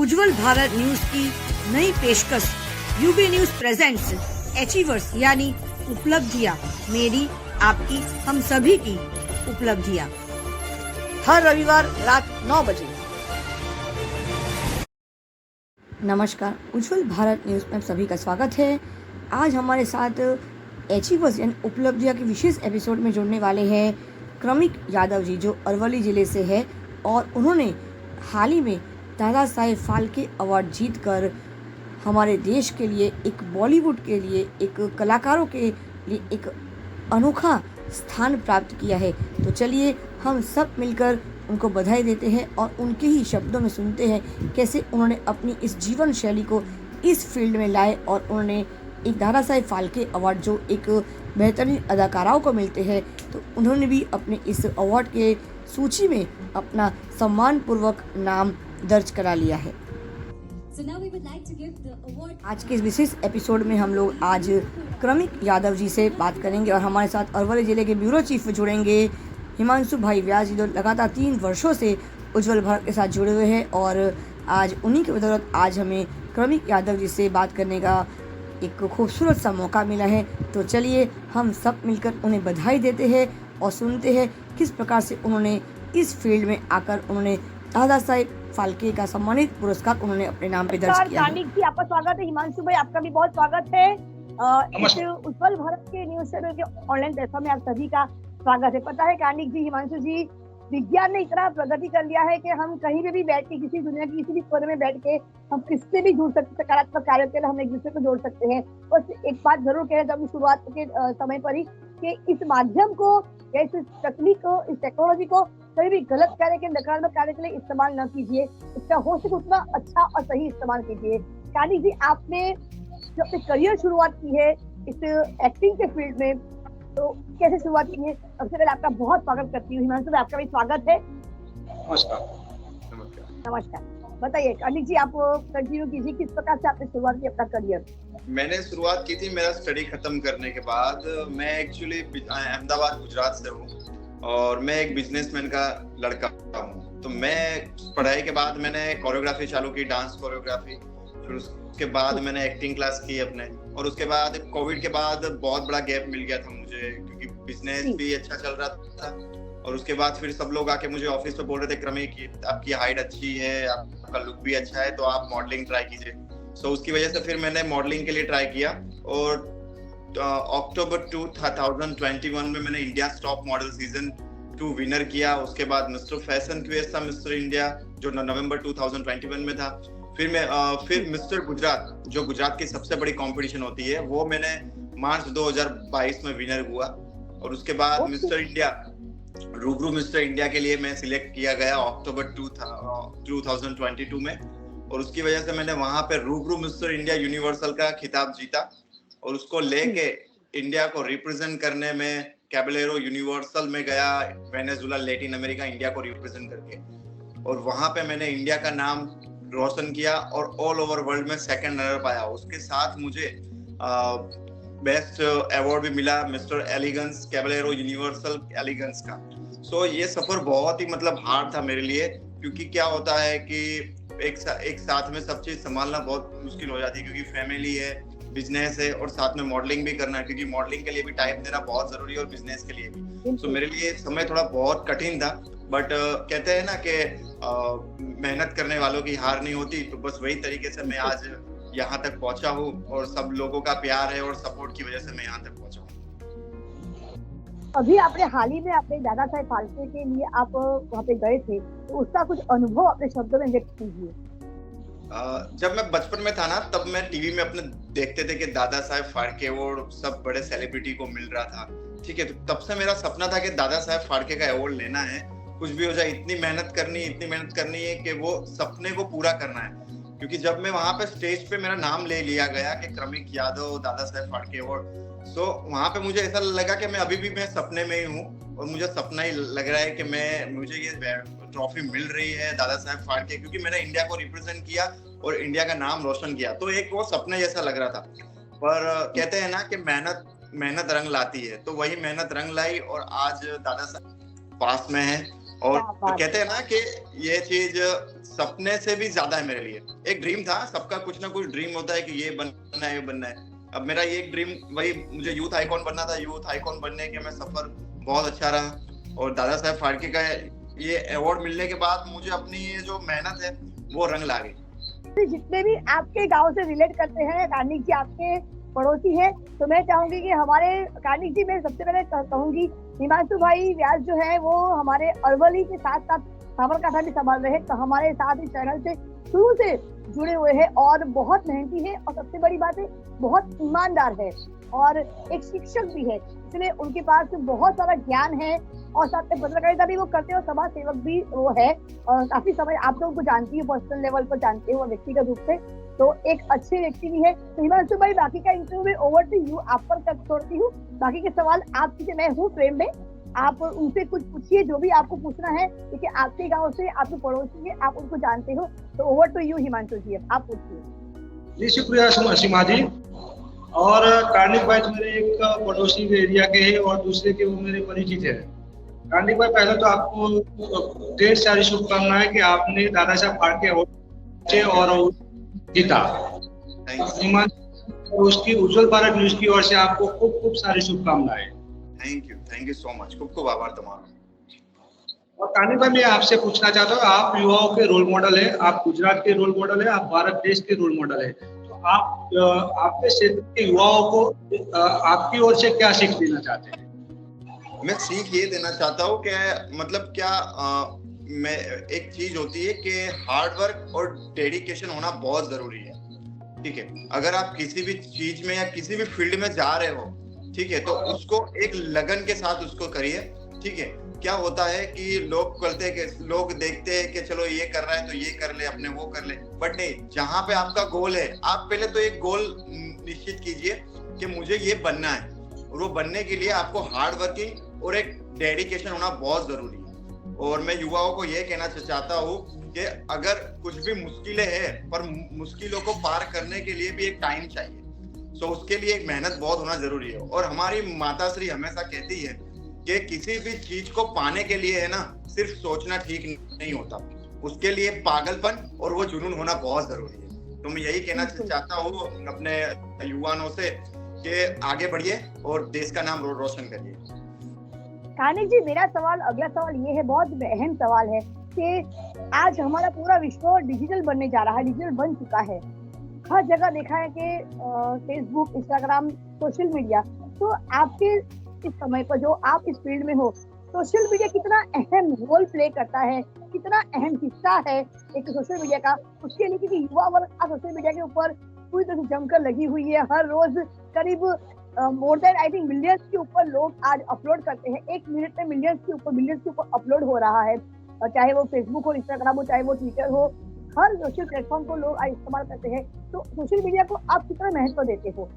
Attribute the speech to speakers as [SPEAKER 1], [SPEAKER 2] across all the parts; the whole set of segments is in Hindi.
[SPEAKER 1] उज्जवल भारत न्यूज की नई पेशकश यूबी न्यूज प्रेजेंट्स अचीवर्स यानी उपलब्धियां, मेरी आपकी हम सभी की उपलब्धियां, हर रविवार रात 9 बजे। नमस्कार, उज्जवल भारत न्यूज में सभी का स्वागत है। आज हमारे साथ अचीवर्स यानी उपलब्धियां के विशेष एपिसोड में जुड़ने वाले हैं क्रमिक यादव जी, जो अरवली ज़िले से है और उन्होंने हाल ही में दादा साहेब फाल्के अवार्ड जीतकर हमारे देश के लिए, एक बॉलीवुड के लिए, एक कलाकारों के लिए एक अनोखा स्थान प्राप्त किया है। तो चलिए हम सब मिलकर उनको बधाई देते हैं और उनके ही शब्दों में सुनते हैं कैसे उन्होंने अपनी इस जीवन शैली को इस फील्ड में लाए और उन्होंने एक दादा साहेब फाल्के अवार्ड जो एक बेहतरीन अदाकाराओं को मिलते हैं, तो उन्होंने भी अपने इस अवार्ड के सूची में अपना सम्मानपूर्वक नाम दर्ज करा लिया है। आज के इस विशेष एपिसोड में हम लोग आज क्रमिक यादव जी से बात करेंगे और हमारे साथ अरवली जिले के ब्यूरो चीफ जुड़ेंगे हिमांशु भाई व्यास जी, जो लगातार 3 वर्षों से उज्जवल भारत के साथ जुड़े हुए हैं और आज उन्हीं की बदौलत आज हमें क्रमिक यादव जी से बात करने का एक खूबसूरत सा मौका मिला है। तो चलिए हम सब मिलकर उन्हें बधाई देते हैं और सुनते हैं किस प्रकार से उन्होंने इस फील्ड में आकर उन्होंने दादा साहेब फाल्के का सम्मानित पुरस्कार उन्होंने अपने नाम पे दर्ज किया है।
[SPEAKER 2] कानिक जी, आपका स्वागत है। हिमांशु भाई, आपका भी बहुत स्वागत है। इस उज्जवल भारत के न्यूज चैनल के ऑनलाइन प्लेटफॉर्म में आप सभी का स्वागत है। पता है कानिक जी, हिमांशु जी, विज्ञान ने इतना प्रगति कर लिया है कि हम कहीं पे भी बैठ के, किसी दुनिया की किसी भी कोने में बैठ के हम किससे भी जुड़ सकते, सकारात्मक कार्य के लिए हम एक दूसरे को जोड़ सकते हैं। बस एक बात जरूर कह रहे थे शुरुआत के समय पर ही कि इस माध्यम को या इस तकनीक को, इस टेक्नोलॉजी को कभी भी गलत कार्य के, नकारात्मक कार्य के लिए इस्तेमाल न कीजिए। इसका हो सके उतना अच्छा और सही इस्तेमाल कीजिए। कानिक जी, आपने जो अपनी करियर शुरुआत की है इस एक्टिंग के फील्ड में, तो कैसे शुरुआत की है? सबसे पहले आपका बहुत स्वागत करती हूँ। हिमांशु भाई, आपका भी स्वागत है। नमस्कार। बताइए कानिक जी, आप कंटिन्यू कीजिए, किस प्रकार से आपने शुरुआत की अपना करियर?
[SPEAKER 3] मैंने शुरुआत की थी मेरा स्टडी खत्म करने के बाद। मैं एक्चुअली अहमदाबाद गुजरात से हूँ और मैं एक बिजनेसमैन का लड़का हूँ। तो मैं पढ़ाई के बाद मैंने कोरियोग्राफी चालू की, डांस कोरियोग्राफी। फिर उसके बाद मैंने एक्टिंग क्लास की अपने, और उसके बाद कोविड के बाद बहुत बड़ा गैप मिल गया था मुझे, क्योंकि बिजनेस भी अच्छा चल रहा था। और उसके बाद फिर सब लोग आके मुझे ऑफिस पे बोल रहे थे, क्रमिक आपकी हाइट अच्छी है, आपका लुक भी अच्छा है, तो आप मॉडलिंग ट्राई कीजिए। सो उसकी वजह से फिर मैंने मॉडलिंग के लिए ट्राई किया और अक्टूबर 2021 में मैंने India top model season 2 winner किया। उसके बाद मिस्टर फैशन क्वेस्ट था, मिस्टर इंडिया, जो नवंबर 2021 में था। फिर मिस्टर गुजरात, जो गुजरात की सबसे बड़ी कंपटीशन होती है, वो मैंने मार्च 2022 में विनर हुआ। और उसके बाद मिस्टर इंडिया, रूबरू मिस्टर इंडिया के लिए मैं सिलेक्ट किया गया अक्टूबर 2022 में, और उसकी वजह से मैंने वहां पे रूबरू मिस्टर इंडिया यूनिवर्सल का खिताब जीता। और उसको लेके इंडिया को रिप्रेजेंट करने में कैबलेरो यूनिवर्सल में गया, वेनेजुला, लैटिन अमेरिका, इंडिया को रिप्रेजेंट करके। और वहां पे मैंने इंडिया का नाम रोशन किया और ऑल ओवर वर्ल्ड में सेकंड रनर पाया। उसके साथ मुझे बेस्ट अवार्ड भी मिला, mister elegance, Caballero universal elegance का। सो ये सफर बहुत ही हार्ड था मेरे लिए, क्योंकि क्या होता है कि एक साथ में सब चीज संभालना बहुत मुश्किल हो जाती है, क्योंकि फैमिली है, बिजनेस है और साथ में मॉडलिंग भी करना है, क्योंकि मॉडलिंग के लिए भी टाइम देना बहुत जरूरी है और बिजनेस के लिए भी। सो मेरे लिए समय थोड़ा बहुत कठिन था, बट कहते हैं ना कि मेहनत करने वालों की हार नहीं होती। तो बस वही तरीके से मैं आज यहाँ तक पहुंचा हूँ और सब लोगों का प्यार है और सपोर्ट की वजह से मैं यहाँ तक पहुंचा हूँ।
[SPEAKER 2] अभी आपने हाल ही में अपने दादा साहेब फाल्के के लिए आप वहाँ पे गए थे, तो उसका कुछ अनुभव अपने शब्दों में व्यक्त कीजिए।
[SPEAKER 3] जब मैं बचपन में था ना, तब मैं टीवी में अपने देखते थे कि दादा साहेब फाल्के अवार्ड सब बड़े सेलिब्रिटी को मिल रहा था, ठीक है। तो तब से मेरा सपना था कि दादा साहेब फाल्के का अवार्ड लेना है, कुछ भी हो जाए, इतनी मेहनत करनी है कि वो सपने को पूरा करना है। क्योंकि जब मैं वहां पे स्टेज पे मेरा नाम ले लिया गया कि क्रमिक यादव दादा साहेब फाल्के अवार्ड, सो वहां पे मुझे ऐसा लगा कि मैं अभी भी मैं सपने में ही हूँ और मुझे सपना ही लग रहा है कि मुझे ये ट्रॉफी मिल रही है दादा साहेब फाल्के, क्योंकि मैंने इंडिया को रिप्रेजेंट किया और इंडिया का नाम रोशन किया। तो एक वो सपने जैसा लग रहा था। पर कहते हैं ना कि मेहनत रंग लाती है, तो वही मेहनत रंग लाई और आज दादा साहब पास में है और
[SPEAKER 2] क्या बात
[SPEAKER 3] कहते हैं ना कि ये चीज सपने से भी ज्यादा है मेरे लिए। एक ड्रीम था, सबका कुछ ना कुछ ड्रीम होता है कि ये बनना है, ये बनना है। अब मेरा ये एक ड्रीम वही, मुझे यूथ आइकॉन बनना था। यूथ आइकॉन बनने के मैं सफर बहुत अच्छा रहा, और दादा साहब फाल्के का ये अवार्ड मिलने के बाद मुझे अपनी ये जो मेहनत है वो रंग ला गई।
[SPEAKER 2] जितने भी आपके गांव से रिलेट करते हैं, कार्निक जी आपके पड़ोसी हैं, तो मैं चाहूंगी कि हमारे कार्निक जी, मैं सबसे पहले कहूंगी हिमांशु भाई व्यास जो है वो हमारे अरवली के साथ साथ साबरकांठा भी संभाल रहे हैं, तो हमारे साथ इस चैनल से शुरू से जुड़े हुए हैं और बहुत मेहनती है, और सबसे बड़ी बात है बहुत ईमानदार है और एक शिक्षक भी है, इसलिए उनके पास बहुत सारा ज्ञान है और साथ में पत्रकारिता भी वो करते हैं और समाज सेवक भी वो है। और काफी समय आप लोगों को जानती है, पर्सनल लेवल पर जानते हो व्यक्तिगत रूप से, तो एक अच्छे व्यक्ति भी है। तो हिमांशु भाई, बाकी का इंटरव्यू में ओवर टू यू, आप पर छोड़ती हूँ। बाकी के सवाल आपसे, मैं हूँ फ्रेम में, आप उनसे कुछ पूछिए जो भी आपको पूछना है, क्योंकि आपके गाँव से, आपके पड़ोसी है, आप उनको जानते हो। तो ओवर टू यू हिमांशु जी, आप पूछिए।
[SPEAKER 4] जी शुक्रिया सीमा जी। और कार्निक भाई तो मेरे एक पड़ोसी के एरिया के हैं और दूसरे के वो मेरे परिचित है। कार्निक भाई, पहले तो आपको ढेर सारी शुभकामनाएं कि आपने दादा साहब फाल्के अवार्ड और जीता। उसकी उज्जवल भारत न्यूज की ओर से आपको खूब खूब सारी शुभकामनाएं।
[SPEAKER 3] थैंक यू सो मच, खूब खूब आभार तुम्हारा।
[SPEAKER 4] और कार्निक भाई, मैं आपसे पूछना चाहता हूँ, आप युवाओं के रोल मॉडल है, आप गुजरात के रोल मॉडल है, आप भारत देश के रोल मॉडल है, तो आप आपके क्षेत्र के युवाओं को आपकी ओर से क्या सीख देना चाहते हैं?
[SPEAKER 3] मैं सीख ये देना चाहता हूँ कि मतलब क्या मैं एक चीज होती है कि हार्ड वर्क और डेडिकेशन होना बहुत जरूरी है। ठीक है, अगर आप किसी भी चीज में या किसी भी फील्ड में जा रहे हो, ठीक है, तो उसको एक लगन के साथ उसको करिए। ठीक है, क्या होता है कि लोग करते हैं कि लोग देखते हैं कि चलो ये कर रहा है तो ये कर ले, अपने वो कर ले, बट नहीं, जहां पे आपका गोल है, आप पहले तो एक गोल निश्चित कीजिए कि मुझे ये बनना है, और वो बनने के लिए आपको हार्ड वर्किंग और एक डेडिकेशन होना बहुत जरूरी है। और मैं युवाओं को ये कहना चाहता हूँ कि अगर कुछ भी मुश्किलें हैं, पर मुश्किलों को पार करने के लिए भी एक टाइम चाहिए, तो उसके लिए एक मेहनत बहुत होना जरूरी है। और हमारी माताश्री हमेशा कहती है कि किसी भी चीज को पाने के लिए है ना, सिर्फ सोचना ठीक नहीं होता, उसके लिए पागलपन और वो जुनून होना बहुत जरूरी है। तो मैं यही कहना चाहता हूँ अपने युवाओं से कि आगे बढ़िए और देश का नाम रोशन करिए।
[SPEAKER 2] कार्निक जी, मेरा सवाल, अगला सवाल ये है, बहुत अहम सवाल है कि आज हमारा पूरा विश्व डिजिटल बनने जा रहा है, डिजिटल बन चुका है। हर जगह देखा है कि फेसबुक, इंस्टाग्राम, सोशल मीडिया, तो आपके इस समय पर जो आप इस फील्ड में हो, सोशल मीडिया कितना अहम रोल प्ले करता है, कितना अहम हिस्सा है एक सोशल मीडिया का उसके लिए, क्योंकि युवा वर्ग आज सोशल मीडिया के ऊपर पूरी तरह से जमकर लगी हुई है। हर रोज करीब more than I think millions के ऊपर लोग आज अपलोड करते हैं, एक मिनट में मिलियंस के ऊपर अपलोड हो रहा है, चाहे वो फेसबुक हो, इंस्टाग्राम हो, चाहे वो ट्विटर हो, हर सोशल प्लेटफॉर्म को लोग आज इस्तेमाल करते हैं। तो सोशल मीडिया को आप कितना महत्व देते हो?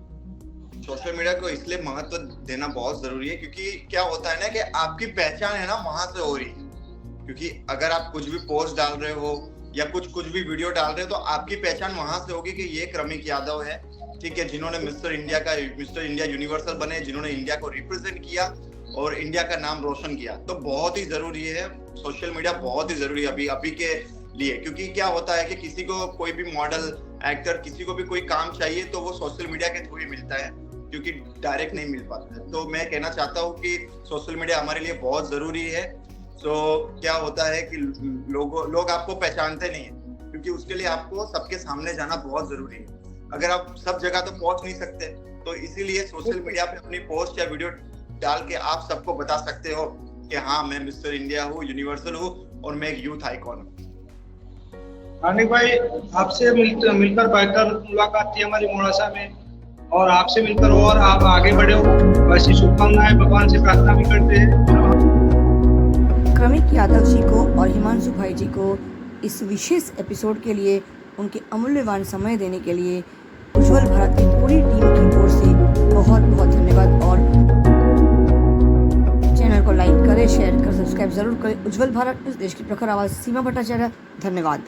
[SPEAKER 3] सोशल मीडिया को इसलिए महत्व देना बहुत जरूरी है क्योंकि क्या होता है ना कि आपकी पहचान है ना वहां से हो रही है। क्योंकि अगर आप कुछ भी पोस्ट डाल रहे हो या कुछ भी वीडियो डाल रहे हो तो आपकी पहचान वहां से होगी कि ये क्रमिक यादव है, ठीक है, जिन्होंने मिस्टर इंडिया यूनिवर्सल बने, जिन्होंने इंडिया को रिप्रेजेंट किया और इंडिया का नाम रोशन किया। तो बहुत ही जरूरी है सोशल मीडिया, बहुत ही जरूरी है अभी के लिए। क्योंकि क्या होता है कि किसी को कोई भी मॉडल, एक्टर, किसी को भी कोई काम चाहिए तो वो सोशल मीडिया के थ्रू ही मिलता है, क्योंकि डायरेक्ट नहीं मिल पाता है। तो मैं कहना चाहता हूँ कि सोशल मीडिया हमारे लिए बहुत जरूरी है। तो क्या होता है कि लोग आपको पहचानते नहीं है, क्योंकि उसके लिए आपको सबके सामने जाना बहुत जरूरी है। अगर आप सब जगह तो पहुंच नहीं सकते, तो इसीलिए सोशल मीडिया पे अपनी पोस्ट या वीडियो डाल के आप सबको बता सकते हो कि हाँ, मैं मिस्टर इंडिया हूँ, यूनिवर्सल हूँ और मैं एक यूथ आइकॉन हूँ।
[SPEAKER 4] कार्निक भाई, आपसे मिलकर बेहतर मुलाकात थी हमारी मोड़ासा में, और आपसे मिलकर और आप आगे बढ़े हो, वैसी शुभकामनाएं भगवान से प्रार्थना भी करते हैं।
[SPEAKER 1] क्रमिक यादव जी को और हिमांशु भाई जी को इस विशेष एपिसोड के लिए, उनके अमूल्यवान समय देने के लिए उज्जवल भारत की पूरी टीम की ओर से बहुत बहुत धन्यवाद। और चैनल को लाइक करें, शेयर करें, सब्सक्राइब जरूर करें। उज्जवल भारत न्यूज़, देश की प्रखर आवाज, सीमा भट्टाचार्य, धन्यवाद।